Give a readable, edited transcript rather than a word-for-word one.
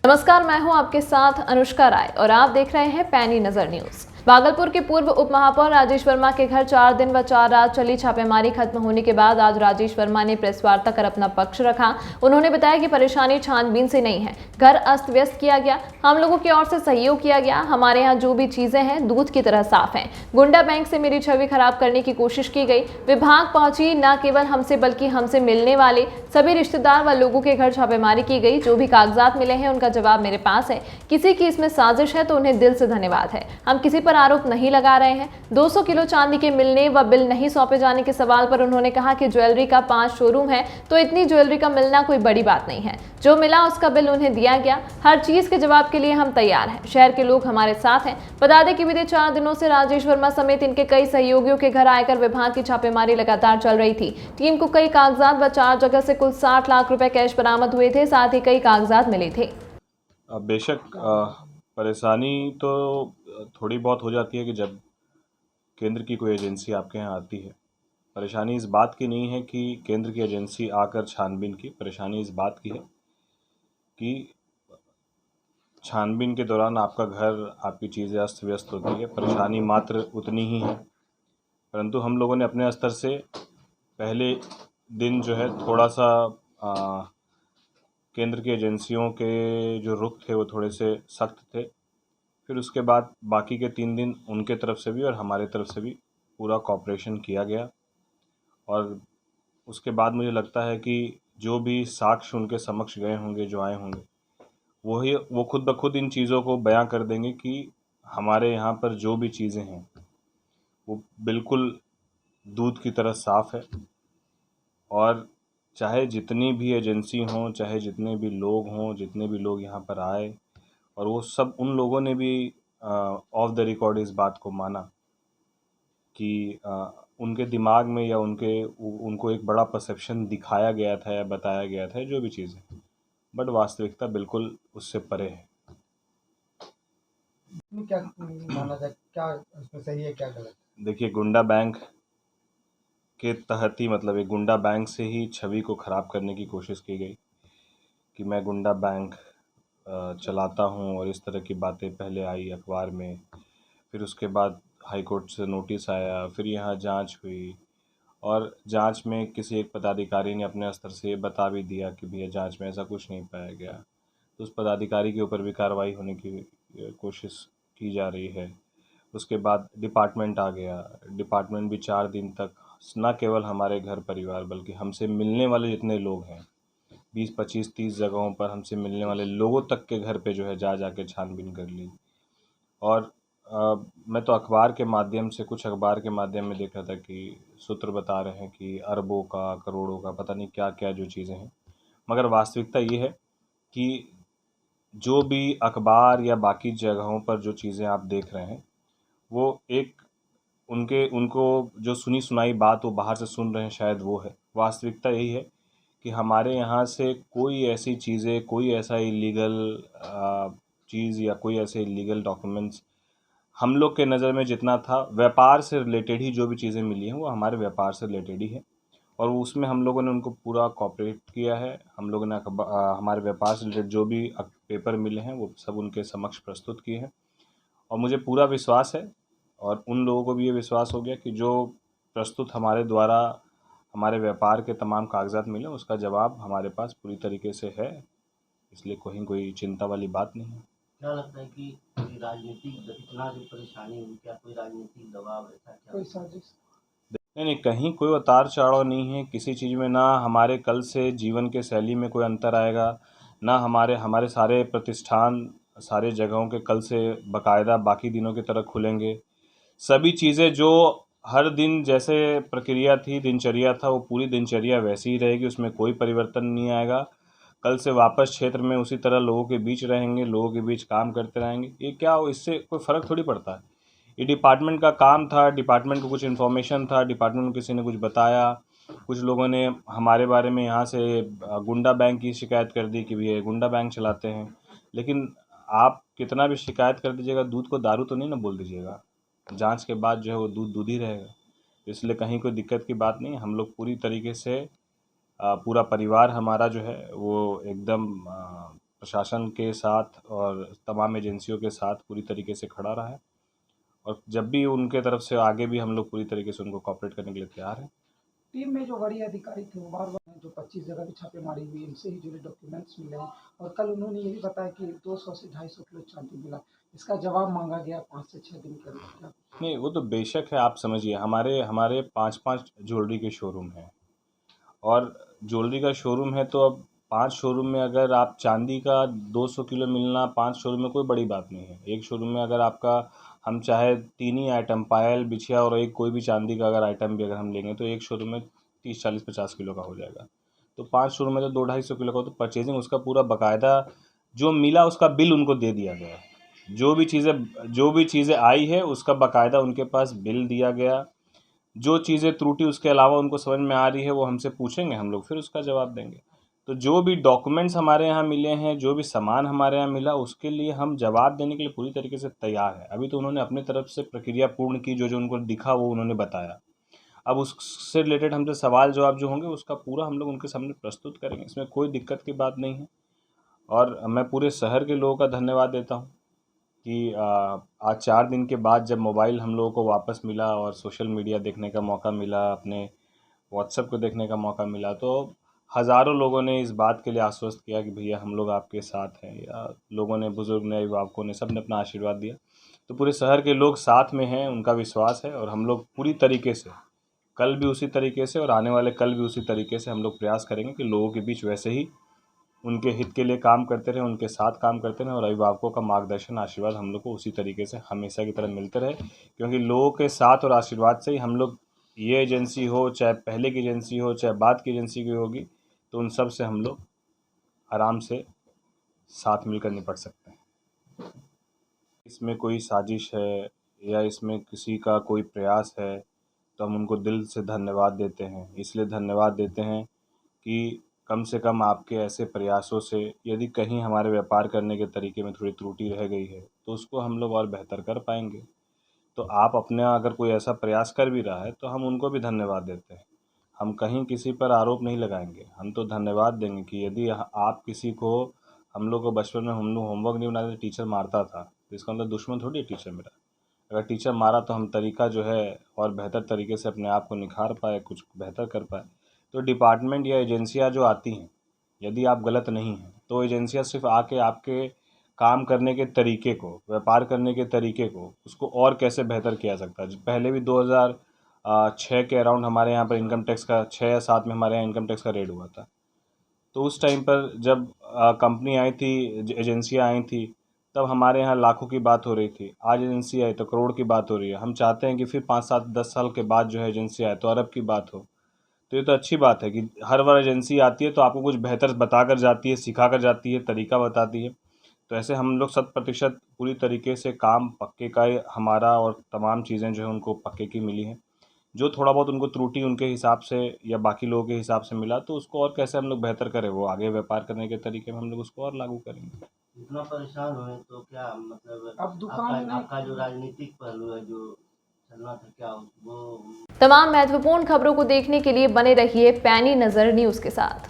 नमस्कार, मैं हूं आपके साथ अनुष्का राय और आप देख रहे हैं पैनी नजर न्यूज। भागलपुर के पूर्व उप महापौर राजेश वर्मा के घर 4 दिन व 4 रात चली छापेमारी खत्म होने के बाद आज राजेश वर्मा ने प्रेस वार्ता कर अपना पक्ष रखा। उन्होंने बताया कि परेशानी छानबीन से नहीं है, घर अस्त व्यस्त किया गया, हम लोगों की ओर से सहयोग किया गया। हमारे यहाँ जो भी चीजें हैं दूध की तरह साफ हैं। गुंडा बैंक से मेरी छवि खराब करने की कोशिश की गई। विभाग पहुंची, न केवल हमसे बल्कि हमसे मिलने वाले सभी रिश्तेदार व लोगों के घर छापेमारी की गई। जो भी कागजात मिले हैं उनका जवाब मेरे पास है। किसी की इसमें साजिश है तो उन्हें दिल से धन्यवाद है। हम किसी पर आरोप नहीं लगा रहे हैं। 200 किलो चांदी के मिलने व बिल नहीं सौंपे जाने के सवाल पर उन्होंने कहा कि ज्वेलरी का 5 शोरूम है तो इतनी ज्वेलरी का मिलना कोई बड़ी बात नहीं है। जो मिला उसका बिल उन्हें दिया गया। हर चीज के जवाब के लिए हम तैयार हैं। शहर के लोग हमारे साथ हैं। बता दें कि बीते 4 दिनों से राजेश वर्मा समेत इनके कई सहयोगियों के घर आयकर विभाग की छापेमारी लगातार चल रही थी। टीम को कई कागजात व 4 जगह से कुल 60 लाख रुपए कैश बरामद हुए थे, साथ ही कई कागजात मिले थे। बेशक परेशानी तो थोड़ी बहुत हो जाती है कि जब केंद्र की कोई एजेंसी आपके यहाँ आती है। परेशानी इस बात की नहीं है कि केंद्र की एजेंसी आकर छानबीन की, परेशानी इस बात की है कि छानबीन के दौरान आपका घर, आपकी चीज़ें अस्त व्यस्त होती है। परेशानी मात्र उतनी ही है, परंतु हम लोगों ने अपने स्तर से पहले दिन जो है थोड़ा सा केंद्र की एजेंसियों के जो रुख थे वो थोड़े से सख्त थे। फिर उसके बाद बाकी के 3 दिन उनके तरफ से भी और हमारे तरफ से भी पूरा कॉपरेशन किया गया। और उसके बाद मुझे लगता है कि जो भी साक्ष्य उनके समक्ष गए होंगे, जो आए होंगे, वो खुद ब खुद इन चीज़ों को बयां कर देंगे कि हमारे यहाँ पर जो भी चीज़ें हैं वो बिल्कुल दूध की तरह साफ़ है। और चाहे जितनी भी एजेंसी हों, चाहे जितने भी लोग हों, जितने भी लोग यहाँ पर आए, और वो सब उन लोगों ने भी ऑफ द रिकॉर्ड इस बात को माना कि उनके दिमाग में या उनको एक बड़ा परसेप्शन दिखाया गया था या बताया गया था, जो भी चीज़ें, बट वास्तविकता बिल्कुल उससे परे है। क्या माना जाए, क्या उसमें सही है, क्या गलत है? देखिए, गुंडा बैंक के तहत ही, मतलब एक गुंडा बैंक से ही छवि को ख़राब करने की कोशिश की गई कि मैं गुंडा बैंक चलाता हूं, और इस तरह की बातें पहले आई अखबार में। फिर उसके बाद हाई कोर्ट से नोटिस आया, फिर यहाँ जांच हुई, और जांच में किसी एक पदाधिकारी ने अपने स्तर से ये बता भी दिया कि भैया जांच में ऐसा कुछ नहीं पाया गया। तो उस पदाधिकारी के ऊपर भी कार्रवाई होने की कोशिश की जा रही है। उसके बाद डिपार्टमेंट आ गया। डिपार्टमेंट भी 4 दिन तक न केवल हमारे घर परिवार बल्कि हमसे मिलने वाले जितने लोग हैं, 20, 25, 30 जगहों पर हमसे मिलने वाले लोगों तक के घर पे जो है जा के छानबीन कर ली। और मैं तो कुछ अखबार के माध्यम में देख रहा था कि सूत्र बता रहे हैं कि अरबों का, करोड़ों का, पता नहीं क्या क्या जो चीज़ें हैं। मगर वास्तविकता ये है कि जो भी अखबार या बाकी जगहों पर जो चीज़ें आप देख रहे हैं, वो एक उनको जो सुनी सुनाई बात वो बाहर से सुन रहे हैं, शायद वो है। वास्तविकता यही है कि हमारे यहाँ से कोई ऐसी चीज़ें, कोई ऐसा इलीगल चीज़ या कोई ऐसे इलीगल डॉक्यूमेंट्स हम लोग के नज़र में जितना था, व्यापार से रिलेटेड ही जो भी चीज़ें मिली हैं वो हमारे व्यापार से रिलेटेड ही है। और उसमें हम लोगों ने उनको पूरा कोऑपरेट किया है। हम लोगों ने हमारे व्यापार से रिलेटेड जो भी पेपर मिले हैं वो सब उनके समक्ष प्रस्तुत किए हैं। और मुझे पूरा विश्वास है, और उन लोगों को भी ये विश्वास हो गया कि जो प्रस्तुत हमारे द्वारा हमारे व्यापार के तमाम कागजात मिले, उसका जवाब हमारे पास पूरी तरीके से है। इसलिए कोई चिंता वाली बात नहीं है। क्या लगता है कि कोई राजनीतिक, इतना जो परेशानी हुई, क्या कोई राजनीतिक दबाव ऐसा, क्या कोई साजिश? नहीं, कहीं कोई उतार चढ़ाव नहीं है किसी चीज़ में। ना हमारे कल से जीवन के शैली में कोई अंतर आएगा, ना हमारे सारे प्रतिष्ठान, सारे जगहों के कल से बाकायदा बाकी दिनों की तरह खुलेंगे। सभी चीज़ें जो हर दिन जैसे प्रक्रिया थी, दिनचर्या था, वो पूरी दिनचर्या वैसी ही रहेगी, उसमें कोई परिवर्तन नहीं आएगा। कल से वापस क्षेत्र में उसी तरह लोगों के बीच रहेंगे, लोगों के बीच काम करते रहेंगे। ये क्या, इससे कोई फ़र्क थोड़ी पड़ता है। ये डिपार्टमेंट का काम था, डिपार्टमेंट को कुछ इन्फॉर्मेशन था, डिपार्टमेंट को किसी ने कुछ बताया, कुछ लोगों ने हमारे बारे में यहाँ से गुंडा बैंक की शिकायत कर दी कि भैया गुंडा बैंक चलाते हैं। लेकिन आप कितना भी शिकायत कर दीजिएगा, दूध को दारू तो नहीं ना बोल दीजिएगा। जांच के बाद जो है वो दूध दूध ही रहेगा। इसलिए कहीं कोई दिक्कत की बात नहीं। हम लोग पूरी तरीके से पूरा परिवार हमारा जो है वो एकदम प्रशासन के साथ और तमाम एजेंसियों के साथ पूरी तरीके से खड़ा रहा है और जब भी उनके तरफ से आगे भी हम लोग पूरी तरीके से उनको कॉपरेट करने के लिए तैयार हैं। टीम में जो वरीय अधिकारी थे वो बार-बार जो 25 जगह पे छापेमारी हुई, इनसे ही जुड़े डॉक्यूमेंट्स मिले हैं और कल उन्होंने ये भी बताया कि 200 से 250 किलो चांदी मिला। इसका जवाब मांगा गया 5 से 6 दिन के अंदर। नहीं, वो तो बेशक है। आप समझिए, हमारे हमारे 5-5 ज्वेलरी के शोरूम हैं और ज्वेलरी का शोरूम है तो अब 5 शोरूम में अगर आप चांदी का 200 किलो मिलना 5 शोरूम में कोई बड़ी बात नहीं है। एक शोरूम में अगर आपका हम चाहे 3 ही आइटम पायल, बिछिया और एक कोई भी चांदी का अगर आइटम भी अगर हम लेंगे तो एक शोरूम में 30, 40, 50 किलो का हो जाएगा। तो 5 शोरूम में तो 200-250 किलो का, तो परचेजिंग उसका पूरा बाकायदा जो मिला उसका बिल उनको दे दिया गया है। जो भी चीज़ें आई है उसका बाकायदा उनके पास बिल दिया गया। जो चीज़ें त्रुटि उसके अलावा उनको समझ में आ रही है वो हमसे पूछेंगे, हम लोग फिर उसका जवाब देंगे। तो जो भी डॉक्यूमेंट्स हमारे यहाँ मिले हैं, जो भी सामान हमारे यहाँ मिला, उसके लिए हम जवाब देने के लिए पूरी तरीके से तैयार हैं। अभी तो उन्होंने अपनी तरफ से प्रक्रिया पूर्ण की, जो जो उनको दिखा वो उन्होंने बताया। अब उससे रिलेटेड हमसे सवाल जवाब जो होंगे उसका पूरा हम लोग उनके सामने प्रस्तुत करेंगे, इसमें कोई दिक्कत की बात नहीं है। और मैं पूरे शहर के लोगों का धन्यवाद देता हूँ कि आज 4 दिन के बाद जब मोबाइल हम लोगों को वापस मिला और सोशल मीडिया देखने का मौका मिला, अपने व्हाट्सएप को देखने का मौका मिला, तो हज़ारों लोगों ने इस बात के लिए आश्वस्त किया कि भैया हम लोग आपके साथ हैं, या लोगों ने, बुज़ुर्ग ने, अभिभावकों ने, सब ने अपना आशीर्वाद दिया। तो पूरे शहर के लोग साथ में हैं, उनका विश्वास है और हम लोग पूरी तरीके से कल भी उसी तरीके से और आने वाले कल भी उसी तरीके से हम लोग प्रयास करेंगे कि लोगों के बीच वैसे ही उनके हित के लिए काम करते रहें, उनके साथ काम करते रहें और अभिभावकों का मार्गदर्शन, आशीर्वाद हम लोग को उसी तरीके से हमेशा की तरह मिलते रहे। क्योंकि लोगों के साथ और आशीर्वाद से ही हम लोग, ये एजेंसी हो, चाहे पहले की एजेंसी हो, चाहे बाद की एजेंसी की होगी, तो उन सब से हम लोग आराम से साथ मिलकर निपट सकते हैं। इसमें कोई साजिश है या इसमें किसी का कोई प्रयास है तो हम उनको दिल से धन्यवाद देते हैं। इसलिए धन्यवाद देते हैं कि कम से कम आपके ऐसे प्रयासों से यदि कहीं हमारे व्यापार करने के तरीके में थोड़ी त्रुटि रह गई है तो उसको हम लोग और बेहतर कर पाएंगे। तो आप अपना अगर कोई ऐसा प्रयास कर भी रहा है तो हम उनको भी धन्यवाद देते हैं। हम कहीं किसी पर आरोप नहीं लगाएंगे, हम तो धन्यवाद देंगे कि यदि आप किसी को, हम लोग को बचपन में हम लोग होमवर्क नहीं बनाते टीचर मारता था, तो इसका मतलब दुश्मन थोड़ी है टीचर मेरा। अगर टीचर मारा तो हम तरीका जो है और बेहतर तरीके से अपने आप को निखार पाए, कुछ बेहतर कर पाए। तो डिपार्टमेंट या एजेंसियां जो आती हैं, यदि आप गलत नहीं हैं तो एजेंसियां सिर्फ आके आपके काम करने के तरीके को, व्यापार करने के तरीके को, उसको और कैसे बेहतर किया सकता है। पहले भी 2006 के अराउंड हमारे यहाँ पर इनकम टैक्स का 6 या 7 में हमारे यहाँ इनकम टैक्स का रेड हुआ था। तो उस टाइम पर जब कंपनी आई थी, एजेंसियाँ आई थी, तब हमारे यहाँ लाखों की बात हो रही थी। आज एजेंसी आई तो करोड़ की बात हो रही है। हम चाहते हैं कि फिर 5, 7, 10 साल के बाद जो है एजेंसी आए तो अरब की बात हो। तो ये तो अच्छी बात है कि हर बार एजेंसी आती है तो आपको कुछ बेहतर बता कर जाती है, सिखा कर जाती है, तरीका बताती है। तो ऐसे हम लोग 100% पूरी तरीके से काम पक्के का हमारा, और तमाम चीज़ें जो है उनको पक्के की मिली हैं। जो थोड़ा बहुत उनको त्रुटि उनके हिसाब से या बाकी लोगों के हिसाब से मिला तो उसको और कैसे हम लोग बेहतर करें, वो आगे व्यापार करने के तरीके में हम लोग उसको और लागू करेंगे। इतना परेशान हुए तो क्या मतलब अब दुकान आपका जो राजनीतिक पहलू है जो चलना था, क्या वो? तमाम महत्वपूर्ण खबरों को देखने के लिए बने रहिए पैनी नजर न्यूज के साथ।